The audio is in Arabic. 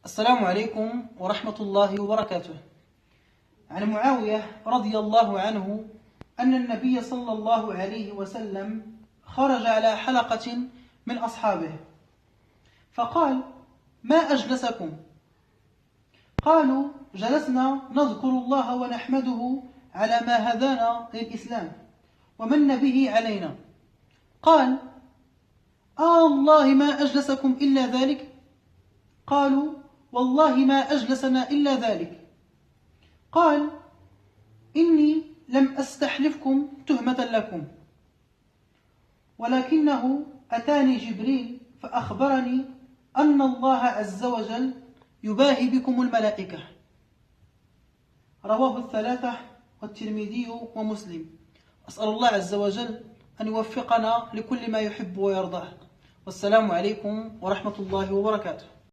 السلام عليكم ورحمة الله وبركاته. عن معاوية رضي الله عنه أن النبي صلى الله عليه وسلم خرج على حلقة من أصحابه فقال: ما أجلسكم؟ قالوا: جلسنا نذكر الله ونحمده على ما هدانا للإسلام ومن به علينا. قال: الله ما أجلسكم إلا ذلك؟ قالوا: والله ما أجلسنا إلا ذلك. قال: إني لم أستحلفكم تهمة لكم، ولكنه أتاني جبريل فأخبرني أن الله عز وجل يباهي بكم الملائكة. رواه الثلاثة والترمذي ومسلم. أسأل الله عز وجل أن يوفقنا لكل ما يحب ويرضاه. والسلام عليكم ورحمة الله وبركاته.